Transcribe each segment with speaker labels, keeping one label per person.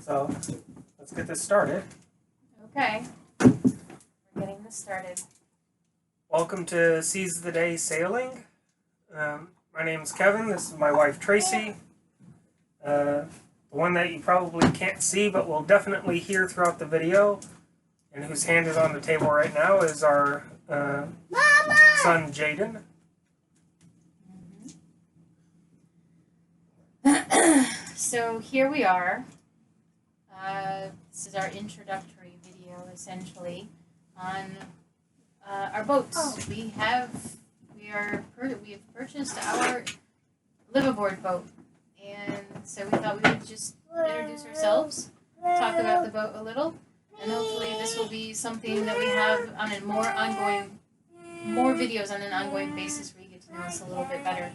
Speaker 1: So let's get this started.
Speaker 2: Okay, we're getting this started.
Speaker 1: Welcome to Seize the Day Sailing. My name is Kevin. This is my wife Tracy. The one that you probably can't see but will definitely hear throughout the video, and whose hand is on the table right now, is our son Jaden.
Speaker 2: So here we are. This is our introductory video, essentially, on our boats. We have purchased our liveaboard boat, and so we thought we would just introduce ourselves, talk about the boat a little, and hopefully this will be something that we have on more videos on an ongoing basis where you get to know us a little bit better.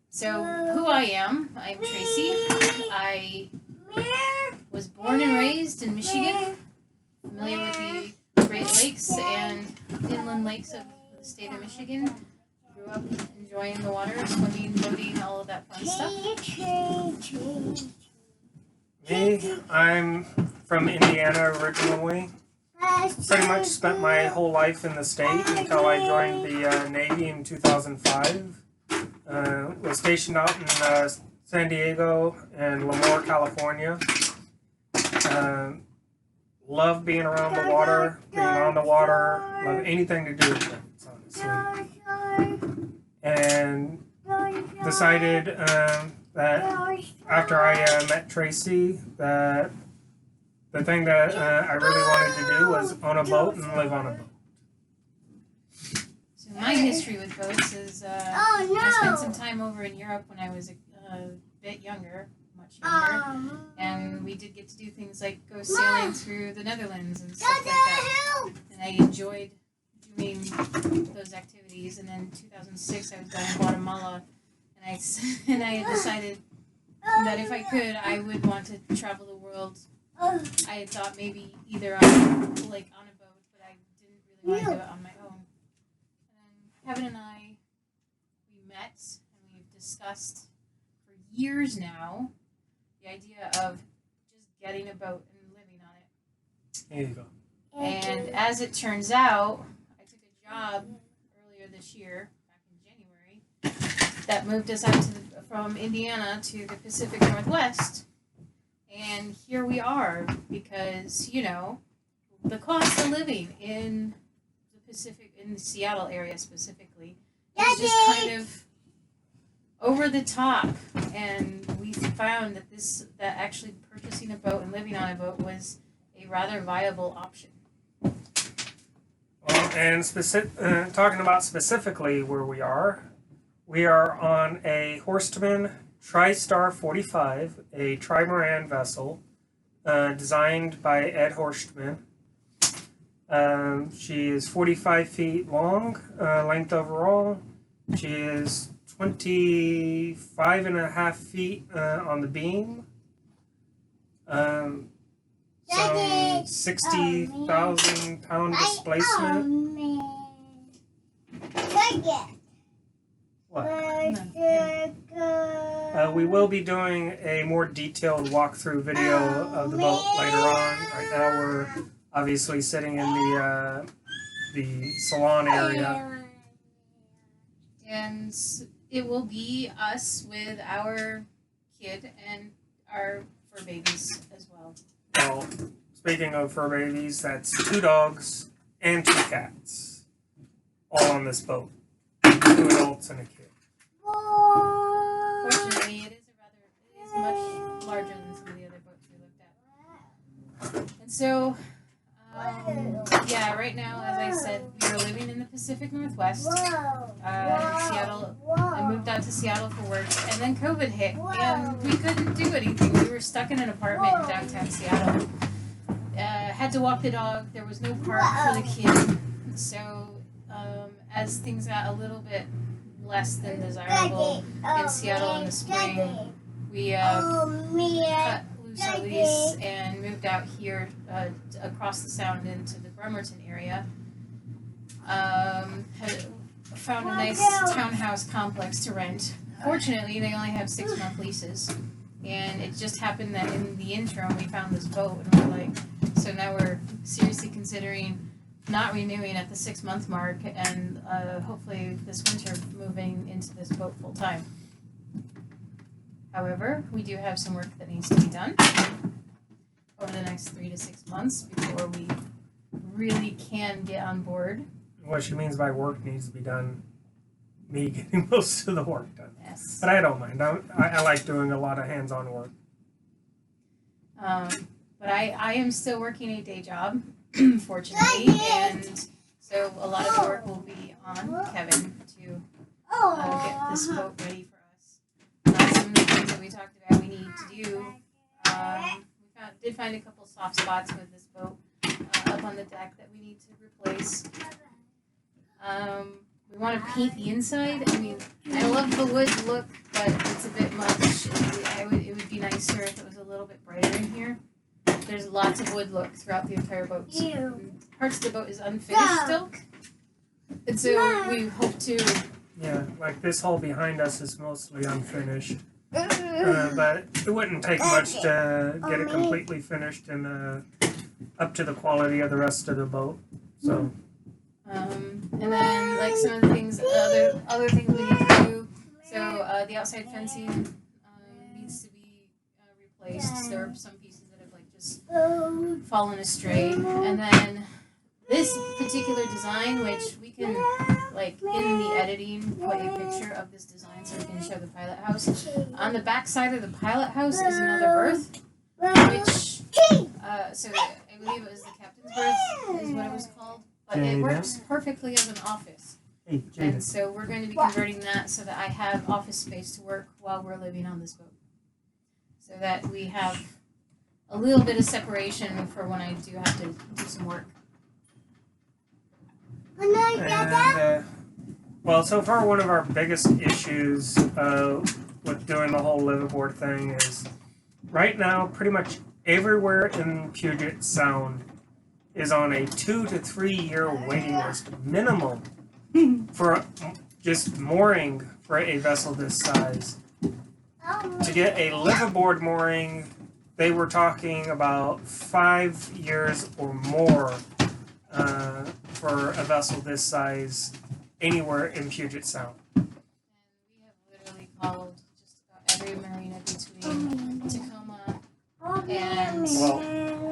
Speaker 2: So who I am, I'm Tracy. I was born and raised in Michigan, familiar with the Great Lakes and inland lakes of the state of Michigan. Grew up enjoying the water, swimming, boating, all of that fun stuff.
Speaker 1: Me, I'm from Indiana originally. Pretty much spent my whole life in the state until I joined the Navy in 2005. Was stationed out in San Diego and Lemoore, California. Love being around the water, being on the water, love anything to do with it, honestly. And decided that after I met Tracy, that the thing that I really wanted to do was own a boat and live on a boat.
Speaker 2: So my history with boats is I spent some time over in Europe when I was a bit younger, much younger, and we did get to do things like go sailing through the Netherlands and stuff like that. And I enjoyed doing those activities. And then in 2006, I was down in Guatemala, and I had decided that if I could, I would want to travel the world. I had thought maybe either on a boat, but I didn't really want to do it on my own. And Kevin and I, we met and we've discussed for years now the idea of just getting a boat and living on it.
Speaker 1: There you go.
Speaker 2: And as it turns out, I took a job earlier this year, back in January, that moved us out from Indiana to the Pacific Northwest. And here we are because, the cost of living in the Pacific, in the Seattle area specifically, is just kind of over the top. And we found that actually purchasing a boat and living on a boat was a rather viable option.
Speaker 1: Well, and talking about specifically where we are on a Horstman TriStar 45, a trimaran vessel designed by Ed Horstman. She is 45 feet long, length overall. She is 25 and a half feet on the beam. Some 60,000 pound displacement. What? We will be doing a more detailed walkthrough video of the boat later on. Right now we're obviously sitting in the salon area.
Speaker 2: And it will be us with our kid and our fur babies as well.
Speaker 1: Well, speaking of fur babies, that's 2 dogs and 2 cats, all on this boat. 2 adults and a kid.
Speaker 2: Fortunately, it is much larger than some of the other boats we looked at. And so, right now, as I said, we are living in the Pacific Northwest, Seattle. I moved out to Seattle for work, and then COVID hit, and we couldn't do anything. We were stuck in an apartment in downtown Seattle. Had to walk the dog. There was no park for the kid. So, as things got a little bit less than desirable in Seattle in the spring, we cut loose our lease and moved out here across the sound into the Bremerton area. Found a nice townhouse complex to rent. Fortunately, they only have 6-month leases, And it just happened that in the interim we found this boat, and we're like, so now we're seriously considering not renewing at the 6-month mark, and hopefully this winter moving into this boat full time. However, we do have some work that needs to be done over the next 3 to 6 months before we really can get on board.
Speaker 1: What she means by work needs to be done, me getting most of the work done.
Speaker 2: Yes.
Speaker 1: But I don't mind. I like doing a lot of hands-on work.
Speaker 2: But I am still working a day job, fortunately, and so a lot of the work will be on Kevin to get this boat ready for us. Some of the things that we talked about we need to do, we did find a couple soft spots with this boat up on the deck that we need to replace. We want to paint the inside. I mean, I love the wood look, but it's a bit much. It would be nicer if it was a little bit brighter in here. There's lots of wood look throughout the entire boat. Parts of the boat is unfinished still. And so we hope to...
Speaker 1: Yeah, like this hole behind us is mostly unfinished. But it wouldn't take much to get it completely finished and up to the quality of the rest of the boat. So...
Speaker 2: and then, like, some of the things, other things we need to do. So, the outside fencing needs to be replaced. There are some pieces that have, like, just fallen astray. And then this particular design, which we can, like, in the editing, put a picture of this design so we can show the pilot house. On the back side of the pilot house is another berth, which, so I believe it was the captain's berth, is what it was called. But it works perfectly as an office.
Speaker 1: Hey,
Speaker 2: and so we're going to be converting that so that I have office space to work while we're living on this boat. So that we have a little bit of separation for when I do have to do some work.
Speaker 1: And, well, so far one of our biggest issues with doing the whole liveaboard thing is right now pretty much everywhere in Puget Sound is on a 2 to 3 year waiting list minimum for just mooring for a vessel this size. To get a liveaboard mooring, they were talking about 5 years or more for a vessel this size anywhere in Puget Sound.
Speaker 2: And we have literally called just about every marina between Tacoma and...
Speaker 1: Well,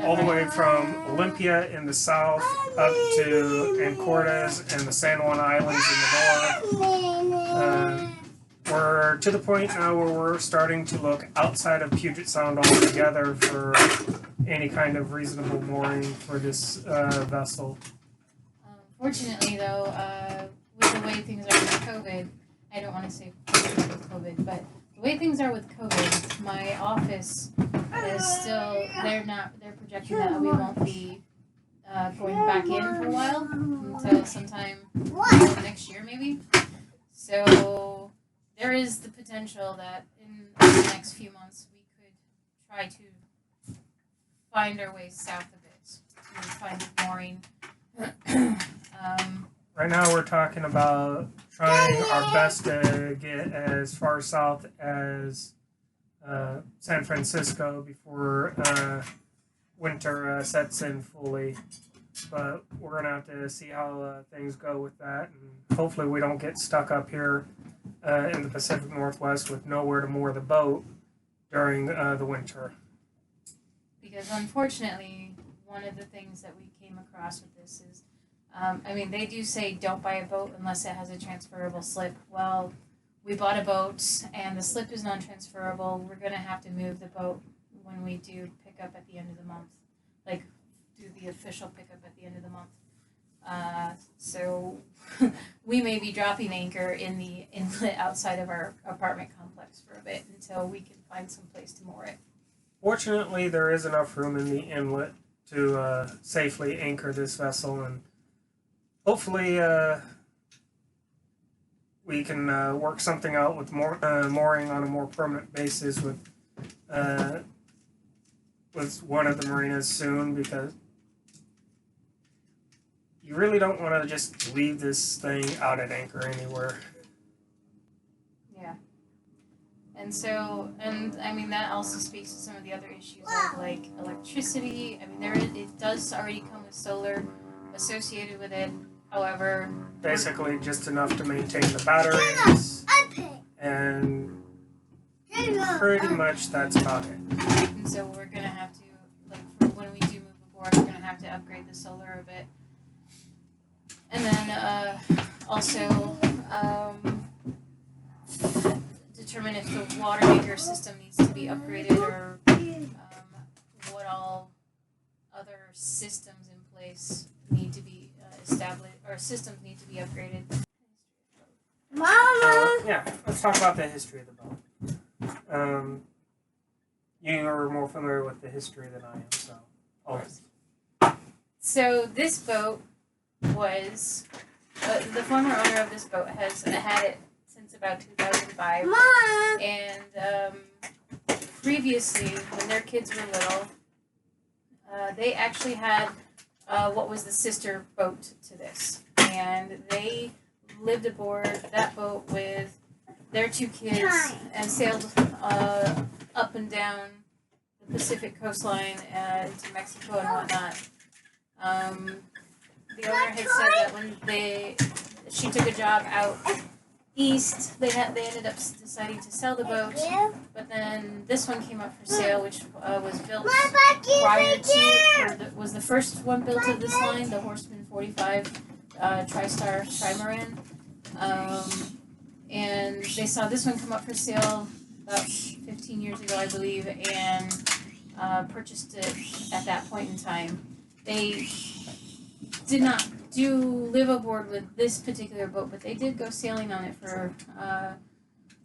Speaker 1: all the way from Olympia in the south up to Ancortas and the San Juan Islands in the north. We're to the point now where we're starting to look outside of Puget Sound altogether for any kind of reasonable mooring for this vessel.
Speaker 2: Fortunately, though, with the way things are with COVID, I don't want to say with COVID, but the way things are with COVID, my office is still, they're projecting that we won't be going back in for a while until sometime next year maybe. So there is the potential that in the next few months we could try to find our way south a bit to find a mooring.
Speaker 1: Right now we're talking about trying our best to get as far south as San Francisco before winter sets in fully. But we're going to have to see how things go with that. And hopefully we don't get stuck up here in the Pacific Northwest with nowhere to moor the boat during the winter.
Speaker 2: Because unfortunately, one of the things that we came across with this is, they do say don't buy a boat unless it has a transferable slip. Well, we bought a boat and the slip is non-transferable. We're going to have to move the boat when we do pick up at the end of the month. Like, do the official pickup at the end of the month. So we may be dropping anchor in the inlet outside of our apartment complex for a bit until we can find some place to moor it.
Speaker 1: Fortunately, there is enough room in the inlet to safely anchor this vessel, and hopefully we can work something out with mooring on a more permanent basis with one of the marinas soon, because you really don't want to just leave this thing out at anchor anywhere.
Speaker 2: Yeah. And so, and I mean, that also speaks to some of the other issues of like electricity. I mean, it does already come with solar associated with it. However,
Speaker 1: basically just enough to maintain the batteries, and pretty much that's about it.
Speaker 2: And so we're gonna have to, like, for when we do move aboard, we're gonna have to upgrade the solar a bit. And then also determine if the water maker system needs to be upgraded, or what all other systems in place need to be established, or systems need to be upgraded.
Speaker 1: Mama! Yeah, let's talk about the history of the boat. You are more familiar with the history than I am, so.
Speaker 2: So this boat was, the former owner of this boat has had it since about 2005. Mom! And previously, when their kids were little, they actually had what was the sister boat to this. And they lived aboard that boat with their two kids and sailed up and down the Pacific coastline into Mexico and whatnot. The owner had said that when she took a job out east, they ended up deciding to sell the boat, but then this one came up for sale, which was built prior to, was the first one built of this line, the Horseman 45 TriStar Trimaran. And they saw this one come up for sale about 15 years ago, I believe, and purchased it at that point in time. They did not live aboard with this particular boat, but they did go sailing on it for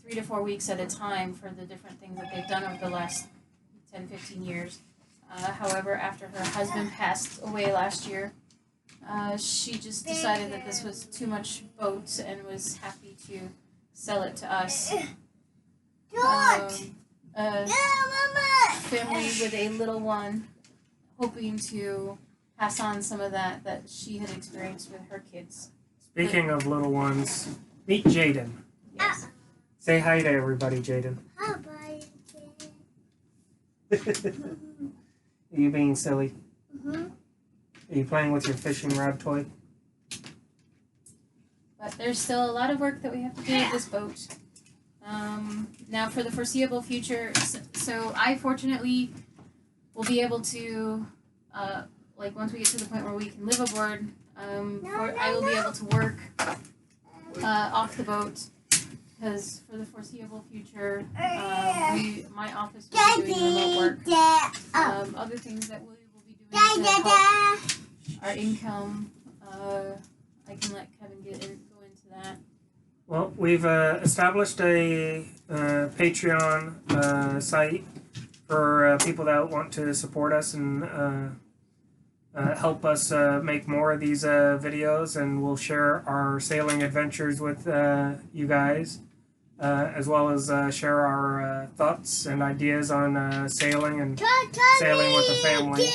Speaker 2: 3 to 4 weeks at a time for the different things that they've done over the last 10, 15 years. However, after her husband passed away last year, she just decided that this was too much boat and was happy to sell it to us. A family with a little one, hoping to pass on some of that she had experienced with her kids.
Speaker 1: Speaking of little ones, meet Jaden.
Speaker 2: Yes.
Speaker 1: Say hi to everybody, Jaden.
Speaker 3: Hi,
Speaker 1: Are you being silly?
Speaker 3: Mm-hmm.
Speaker 1: Are you playing with your fishing rod toy?
Speaker 2: But there's still a lot of work that we have to do with this boat. Now, for the foreseeable future, so I fortunately will be able to, like, once we get to the point where we can live aboard, I will be able to work off the boat, because for the foreseeable future, my office will be doing remote work. Other things that we will be doing to help our income, I can let Kevin go into that.
Speaker 1: Well, we've established a Patreon site for people that want to support us and help us make more of these videos, and we'll share our sailing adventures with you guys, as well as share our thoughts and ideas on sailing and sailing with the family.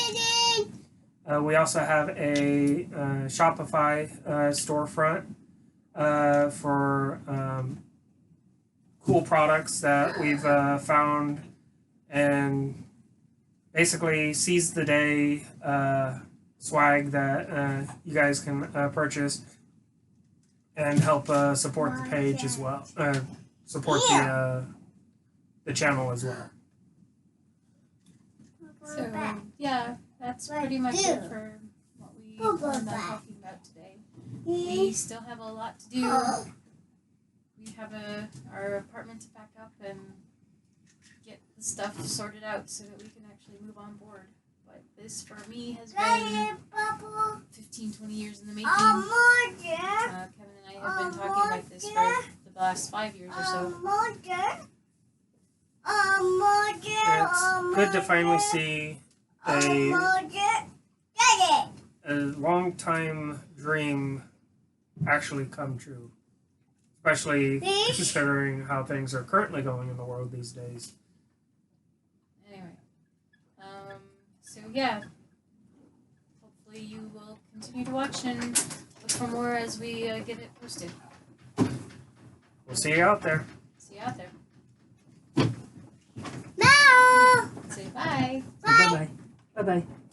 Speaker 1: We also have a Shopify storefront for cool products that we've found, and basically seize the day swag that you guys can purchase and help support the page as well, support the channel as well.
Speaker 2: So yeah, that's pretty much it for what we planned on talking about today. We still have a lot to do. We have our apartment to pack up and get the stuff sorted out so that we can actually move on board. But this, for me, has been 15, 20 years in the making. Kevin and I have been talking about this for the last 5 years or so.
Speaker 1: It's good to finally see a long-time dream actually come true, especially considering how things are currently going in the world these days.
Speaker 2: Anyway, so yeah, hopefully you will continue to watch and look for more as we get it posted.
Speaker 1: We'll see you out there.
Speaker 2: See you out there.
Speaker 3: Bye-bye.